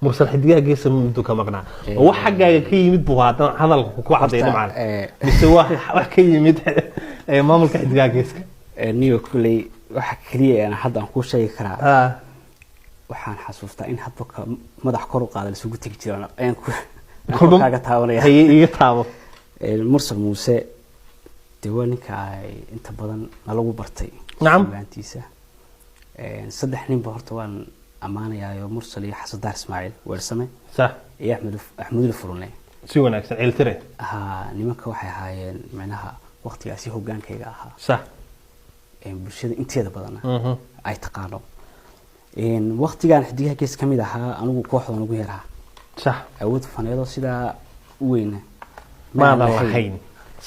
mursal xidigaha geeska muddo ka maqnaa wax xaggaaga ka yimid buu hadalka ku cadeeyay macaan mise wax ka yimid maamulka xidigaha geeska niyo kulay waxa kaliya aan hadda aan ku sheegi karaa waxaan xasuustaa in hadba madax kor u qaaday isugu tagi jiraan ayaan ku kaaga taabanaya iga taabo mursal muuse diwaaninka ay inta badan lagu bartay maantiisa saddex nin ba horta waan amaanayaa mursal iyo xasan daar ismaaciil weersame صح iyo axmed furune si wanaagsan ciltire nimanka waxay ahaayeen macnaha waqtigaasi hogaankayga ahaa صح bulshada inteeda badan ay taqaano waqtigan xidigaha gees kamid ahaa anigu kooxdan ugu yaraa صح awood faneedo sida weyn ma lahayn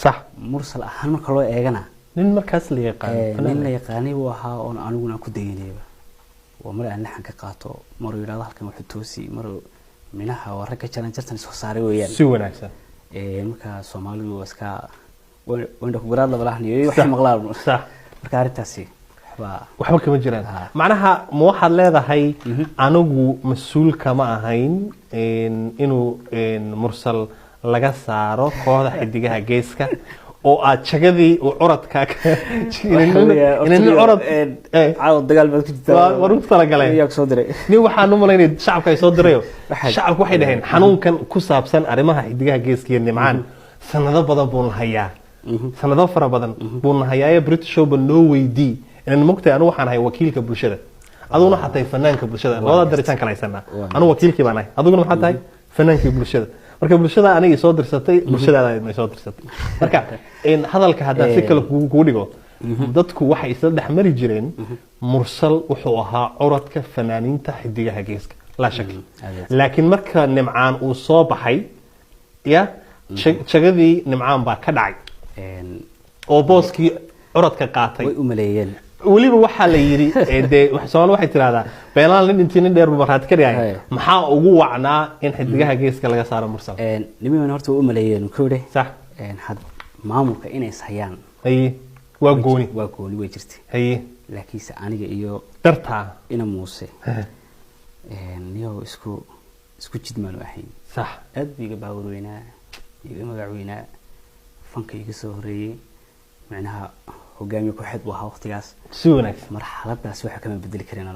صح mursal ahaan marka loo eegana nin markaas la yaqaan nin la yaqaanay uu ahaa oo aniguna ku daynayba ومر أن لحن كقاطو مر يلا ذلك محتوسي مر منها ورك كان جرتني سخساري ويان سوى نفسه مكا صومالي واسكا وعندك براد لا بلاحني يوحي مغلاب صح مكارتاسي وحبا كما جيران معناها مو واحد leedahay anigu mas'uul kama ahayn inuu mursal laga saaro kooxda xidigaha geeska oo aad jagadii oo curadka inay curad caaw dagaal baad ku jirtaa waru tala galay iyaga soo diray nin waxaan u malaynay shacabka ay soo dirayo shacabku waxay dhaheen xanuunkan ku saabsan arimaha xidigaha geeska iyo nimcaan sanado badan buu hayaa sanado fara badan buu hayaa British show noo weydii inaan mogtay anu waxaan ahay wakiilka bulshada aduna xatay fanaanka bulshada labada daritaan kala haysanaa anu wakiilkii baan ahay aduguna maxaa tahay fanaanka bulshada marka bulshada aniga soo dirsatay bulshadaada ay soo dirsatay marka in hadalka hadda si kale ku dhigo dadku waxay isla dhaxmari jireen mursal wuxuu ahaa curadka fanaaniinta xidigaha geeska la shaki laakiin marka nimcaan uu soo baxay ya jagadii nimcaan baa ka dhacay oo booskii curadka qaatay way u maleeyeen waliba waxa la yiri Soomaali waxay tiraahdaa beenaan nin intii nin dheer baraad ka dhigay maxaa ugu wacnaa in xidigaha geeska laga saaro mursal niman horta u maleeyeen koode sax had maamulka inay sayaan ay waa gooni way jirtay ay laakiin aniga iyo darta ina muuse niyo isku jidmaan ahayn sax aad biga baawar weynaa iga magac weynaa fanka iga soo horeeyay macnaha hogaamiye ku xid waxa waqtigaas si wanaagsan marxaladaas waxa kama bedeli kareen